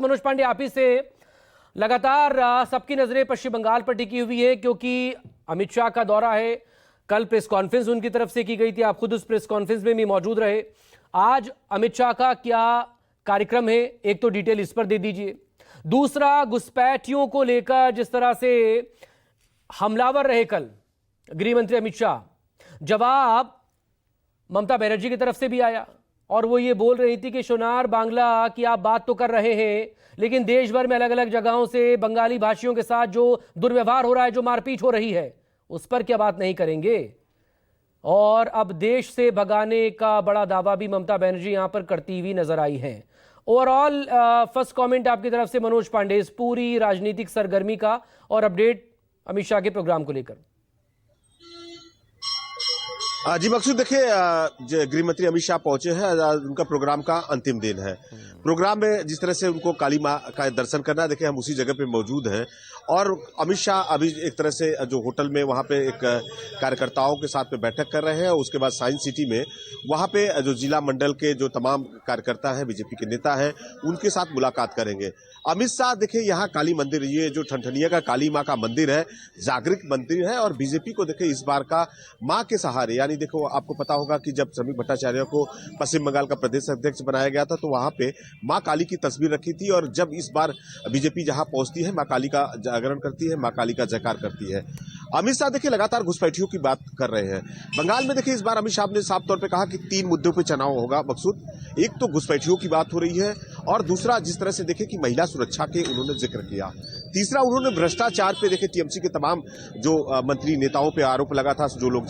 मनोज पांडे, आप ही से लगातार सबकी नजरें पश्चिम बंगाल पर टिकी हुई है क्योंकि अमित शाह का दौरा है। कल प्रेस कॉन्फ्रेंस उनकी तरफ से की गई थी, आप खुद उस प्रेस कॉन्फ्रेंस में भी मौजूद रहे। आज अमित शाह का क्या कार्यक्रम है, एक तो डिटेल इस पर दे दीजिए। दूसरा, घुसपैठियों को लेकर जिस तरह से हमलावर रहे कल गृह मंत्री अमित शाह, जवाब ममता बनर्जी की तरफ से भी आया और वो ये बोल रही थी कि सोनार बांग्ला की आप बात तो कर रहे हैं, लेकिन देश भर में अलग अलग जगहों से बंगाली भाषियों के साथ जो दुर्व्यवहार हो रहा है, जो मारपीट हो रही है, उस पर क्या बात नहीं करेंगे। और अब देश से भगाने का बड़ा दावा भी ममता बनर्जी यहां पर करती हुई नजर आई है। ओवरऑल फर्स्ट कमेंट आपकी तरफ से मनोज पांडे, इस पूरी राजनीतिक सरगर्मी का और अपडेट अमित शाह के प्रोग्राम को लेकर। जी मकसूद, देखिए गृह मंत्री अमित शाह पहुंचे हैं, उनका प्रोग्राम का अंतिम दिन है। प्रोग्राम में जिस तरह से उनको काली मां का दर्शन करना, देखिए हम उसी जगह पे मौजूद हैं और अमित शाह अभी एक तरह से जो होटल में वहां पे एक कार्यकर्ताओं के साथ में बैठक कर रहे हैं। उसके बाद साइंस सिटी में वहां पे जो जिला मंडल के जो तमाम कार्यकर्ता हैं, बीजेपी के नेता हैं, उनके साथ मुलाकात करेंगे। अमित शाह देखिए यहाँ काली मंदिर, ये जो ठनठनिया का काली मां का मंदिर है, जागृत मंदिर है और बीजेपी को देखिए इस बार का मां के सहारे, यानी देखो आपको पता होगा कि जब श्रमिक भट्टाचार्य को पश्चिम बंगाल का प्रदेश अध्यक्ष बनाया गया था तो वहां पे मां काली की तस्वीर रखी थी और जब इस बार बीजेपी जहां पहुंचती है, मां काली का जागरण करती है, मां काली का जयकार करती है। अमित शाह देखिए लगातार घुसपैठियों की बात कर रहे हैं। बंगाल में देखिए इस बार अमित शाह ने साफ तौर पे कहा कि 3 मुद्दों पे चुनाव होगा मकसूद। एक तो घुसपैठियों की बात हो रही है और दूसरा जिस तरह से देखिए कि महिला सुरक्षा के उन्होंने जिक्र किया। तीसरा, उन्होंने भ्रष्टाचार पे देखिए टीएमसी के तमाम जो मंत्री नेताओं पे आरोप लगा था, जो लोग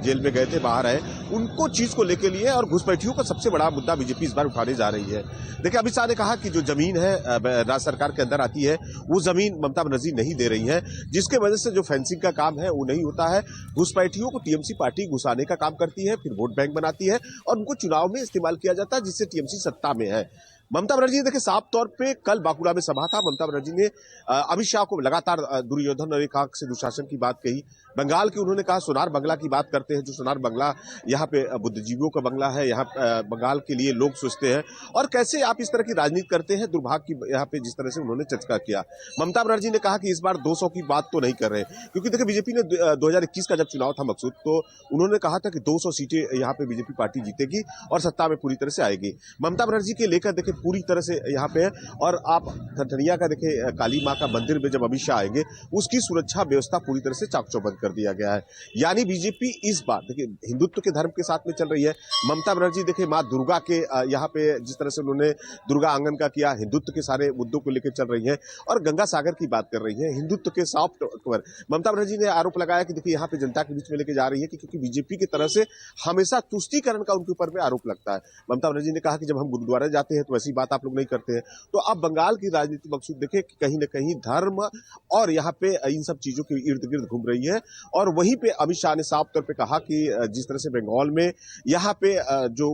जेल में गए थे, बाहर आए, उनको चीज को लेके लिए और घुसपैठियों का सबसे बड़ा मुद्दा बीजेपी इस बार उठाने जा रही है। देखिए अमित शाह ने कहा कि जो जमीन है राज्य सरकार के अंदर आती है, वो जमीन ममता बनर्जी नहीं दे रही है, जिसके वजह से जो फेंसिंग का काम है वो नहीं होता है। घुसपैठियों को टीएमसी पार्टी घुसाने का काम करती है, फिर वोट बैंक बनाती है और उनको चुनाव में इस्तेमाल किया जाता है, जिससे टीएमसी सत्ता में है। ममता बनर्जी ने देखिए साफ तौर पे कल बांकुड़ा में सभा था, ममता बनर्जी ने अमित शाह को लगातार दुर्योधन रेखा से दुशासन की बात कही। बंगाल की उन्होंने कहा सोनार बंगला की बात करते हैं, जो सोनार बंगला यहाँ पे बुद्धिजीवियों का बंगला है, यहाँ बंगाल के लिए लोग सोचते हैं और कैसे आप इस तरह की राजनीति करते हैं, दुर्भाग्य की यहाँ पे जिस तरह से उन्होंने चर्चा किया। ममता बनर्जी ने कहा कि इस बार 200 की बात तो नहीं कर रहे, क्योंकि देखिए बीजेपी ने 2021 का जब चुनाव था मकसूद, तो उन्होंने कहा था कि 200 सीटें यहाँ पे बीजेपी पार्टी जीतेगी और सत्ता में पूरी तरह से आएगी। ममता बनर्जी के लेकर देखिए पूरी तरह से यहाँ पे है और आप ठनठनिया का देखिए काली मां का मंदिर में जब अमित शाह आएंगे, उसकी सुरक्षा व्यवस्था पूरी तरह से चाक चौबंद कर दिया गया है। यानी बीजेपी इस बार देखिए हिंदुत्व के धर्म के साथ में चल रही है। ममता बनर्जी देखिए मां दुर्गा के यहाँ पे जिस तरह से उन्होंने दुर्गा आंगन का किया, हिंदुत्व के सारे मुद्दों को लेकर चल रही है और गंगा सागर की बात कर रही है, हिंदुत्व के सॉफ्ट पर। ममता बनर्जी ने आरोप लगाया कि देखिए यहाँ पे जनता के बीच में लेके जा रही है कि क्योंकि बीजेपी की तरफ से हमेशा तुष्टीकरण का उनके ऊपर में आरोप लगता है। ममता बनर्जी ने कहा कि जब हम गुरुद्वारा जाते हैं तो ऐसी बात आप लोग नहीं करते हैं। तो अब बंगाल की राजनीति मकसूद देखे कि कहीं न कहीं धर्म और यहाँ पे इन सब चीजों के इर्द गिर्द घूम रही है और वहीं पे अमित शाह ने साफ तौर पे कहा कि जिस तरह से बंगाल में यहाँ पे जो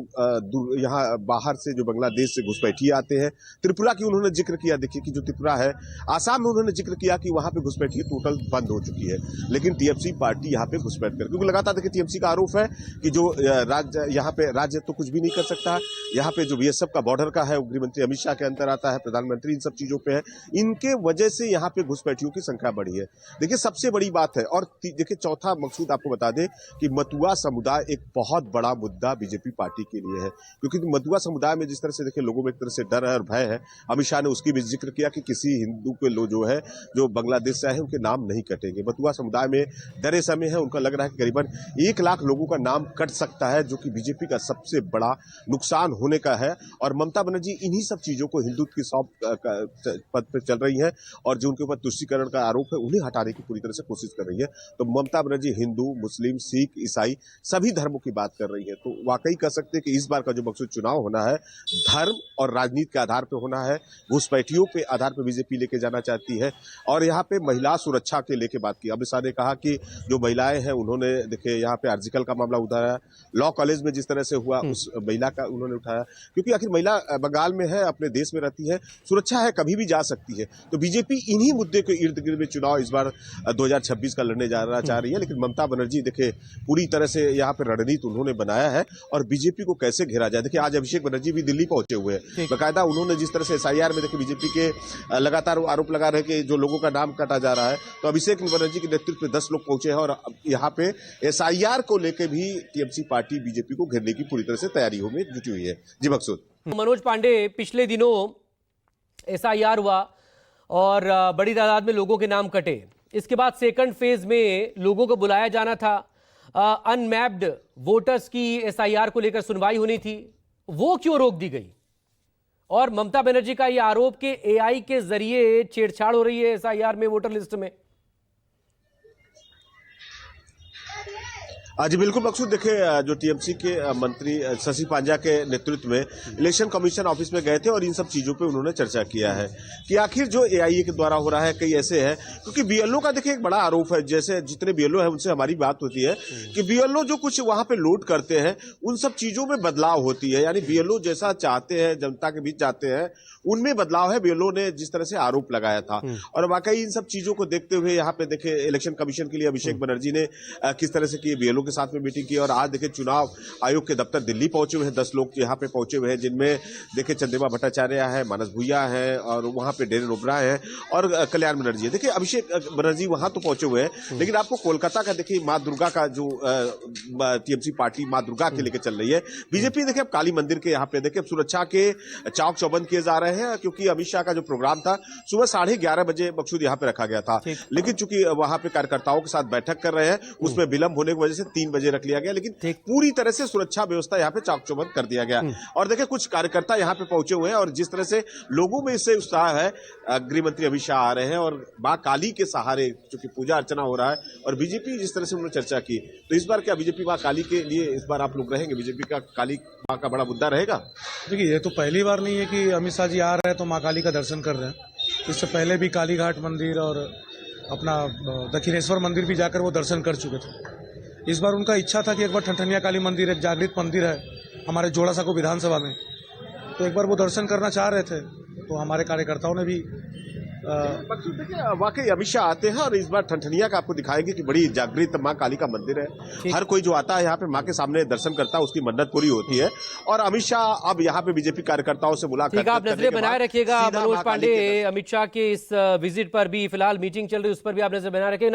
यहाँ बाहर से जो बांग्लादेश से घुसपैठिए आते हैं, त्रिपुरा की उन्होंने जिक्र किया, देखिए कि जो त्रिपुरा है, आसाम में उन्होंने जिक्र किया कि वहां पे घुसपैठिए टोटल बंद हो चुकी है, लेकिन टीएमसी पार्टी यहाँ पे घुसपैठ कर, क्योंकि लगातार देखिए टीएमसी का आरोप है कि जो राज्य यहाँ पे राज्य तो कुछ भी नहीं कर सकता, यहाँ पे जो बीएसएफ का बॉर्डर का है, गृह मंत्री अमित शाह के अंतर आता है, प्रधानमंत्री इन सब चीजों पे है, इनके वजह से यहाँ पे घुसपैठियों की संख्या बढ़ी है। देखिए सबसे बड़ी बात है। और देखिए चौथा मकसूद आपको बता दें कि मतुआ समुदाय एक बहुत बड़ा मुद्दा बीजेपी पार्टी के लिए है, क्योंकि मतुआ समुदाय में जिस तरह से देखिए लोगों में एक तरह से डर है और भय है। अमित शाह ने उसकी भी जिक्र किया कि किसी हिंदू के लोग जो है जो बांग्लादेश से आए हैं उनके नाम नहीं कटेंगे। मतुआ समुदाय में डरे समय है, उनका लग रहा है कि करीबन 1 लाख लोगों का नाम कट सकता है, जो कि बीजेपी का सबसे बड़ा नुकसान होने का है। और ममता बनर्जी इन्हीं सब चीजों को हिंदुत्व की पद पर चल रही है और जो उनके ऊपर तुष्टीकरण का आरोप है उन्हें हटाने की पूरी तरह से कोशिश कर रही है। तो ममता बनर्जी हिंदू, मुस्लिम, सिख, ईसाई सभी धर्मों की बात कर रही है। तो वाकई कह सकते हैं कि इस बार का जो मकसूद चुनाव होना है, धर्म और राजनीति के आधार पर होना है। घुसपैठियों के आधार पर बीजेपी लेके जाना चाहती है और यहाँ पे महिला सुरक्षा के लेके बात की। अमित शाह ने कहा कि जो महिलाएं हैं उन्होंने देखिए यहाँ पे आर्जिकल का मामला उठाया, लॉ कॉलेज में जिस तरह से हुआ उस महिला का उन्होंने उठाया, क्योंकि आखिर महिला बंगाल बंगाल में है, अपने देश में रहती है, सुरक्षा है, कभी भी जा सकती है। तो बीजेपी इन्हीं मुद्दे के इर्द गिर्द में चुनाव इस बार 2026 का लड़ने चाह रही है। लेकिन ममता बनर्जी देखिए पूरी तरह से यहाँ पे रणनीति उन्होंने बनाया है और बीजेपी को कैसे घेरा जाए। देखिए आज अभिषेक बनर्जी भी दिल्ली पहुंचे हुए हैं, बाकायदा उन्होंने जिस तरह से SIR में देखिए बीजेपी के लगातार आरोप लगा रहे कि जो लोगों का नाम काटा जा रहा है, तो अभिषेक बनर्जी के नेतृत्व में 10 लोग पहुंचे हैं और यहाँ पे SIR को लेकर भी टीएमसी पार्टी बीजेपी को घेरने की पूरी तरह से तैयारियों में जुटी हुई है। जी मकसूद। मनोज पांडे, पिछले दिनों SIR हुआ और बड़ी तादाद में लोगों के नाम कटे। इसके बाद सेकंड फेज में लोगों को बुलाया जाना था, अनमैप्ड वोटर्स की SIR को लेकर सुनवाई होनी थी, वो क्यों रोक दी गई? और ममता बनर्जी का यह आरोप कि AI के जरिए छेड़छाड़ हो रही है SIR में, वोटर लिस्ट में। जी बिल्कुल मकसूद, देखिए जो टीएमसी के मंत्री शशि पांजा के नेतृत्व में इलेक्शन कमीशन ऑफिस में गए थे और इन सब चीजों पे उन्होंने चर्चा किया है कि आखिर जो AIA के द्वारा हो रहा है कई ऐसे है, क्योंकि BLO का देखिए एक बड़ा आरोप है, जैसे जितने BLO है उनसे हमारी बात होती है कि BLO जो कुछ वहां पे लोड करते हैं उन सब चीजों में बदलाव होती है, यानी BLO जैसा चाहते हैं, जनता के बीच चाहते हैं, उनमें बदलाव है। BLO ने जिस तरह से आरोप लगाया था और वाकई इन सब चीजों को देखते हुए यहाँ पे देखे इलेक्शन कमीशन के लिए अभिषेक बनर्जी ने किस तरह से की, BLO के साथ में मीटिंग की और आज देखिए चुनाव आयोग के दफ्तर दिल्ली पहुंचे हुए हैं। 10 लोग यहाँ पे पहुंचे हुए हैं, जिनमें देखिए चंद्रिमा भट्टाचार्य है, मानस भूया है और वहां पे डेरेन ओबराय है और कल्याण बनर्जी है। देखिए अभिषेक बनर्जी वहां तो पहुंचे हुए हैं, लेकिन आपको कोलकाता का देखिए माँ दुर्गा का जो टीएमसी पार्टी माँ दुर्गा के लेकर चल रही है। बीजेपी देखिए अब काली मंदिर के यहाँ पे देखिए सुरक्षा के चाक चौबंद किए जा रहे हैं, क्योंकि अमित शाह का जो प्रोग्राम था सुबह 11:30 बजे मकसूद यहाँ पे रखा गया था, लेकिन चूंकि वहां पे कार्यकर्ताओं के साथ बैठक कर रहे हैं, उसमें विलंब होने की वजह से 3 बजे रख लिया गया, लेकिन पूरी तरह से सुरक्षा व्यवस्था यहाँ पे चाक चौबंद कर दिया गया। और देखिए कुछ कार्यकर्ता यहाँ पे पहुंचे हुए हैं और जिस तरह से लोगों में इससे उत्साह है, गृह मंत्री अमित शाह आ रहे हैं और मां काली के सहारे चूंकि पूजा अर्चना हो रहा है और बीजेपी जिस तरह से उन्होंने चर्चा की, तो इस बार क्या बीजेपी मां काली के लिए इस बार आप लोग रहेंगे? बीजेपी का काली मां का बड़ा मुद्दा रहेगा? देखिए ये तो पहली बार नहीं है कि अमित शाह जी आ रहे हैं तो मां काली का दर्शन कर रहे हैं। इससे पहले भी काली घाट मंदिर और अपना दक्षिणेश्वर मंदिर भी जाकर वो दर्शन कर चुके थे। इस बार उनका इच्छा था कि एक बार ठनठनिया काली मंदिर, एक जागृत मंदिर है हमारे जोड़ासांको विधानसभा में, तो एक बार वो दर्शन करना चाह रहे थे, तो हमारे कार्यकर्ताओं ने भी देखिए वाकई अमित शाह आते हैं और इस बार ठनठनिया का आपको दिखाएंगे कि बड़ी जागृत मां काली का मंदिर है। हर कोई जो आता है यहाँ पे मां के सामने दर्शन करता है, उसकी मन्नत पूरी होती है। और अमित शाह अब यहाँ पे बीजेपी कार्यकर्ताओं से मुलाकात, आप नजरें बनाए रखिएगा मनोज पांडे। अमित शाह के इस विजिट पर भी फिलहाल मीटिंग चल रही है, उस पर भी आप नजर बनाए रखें।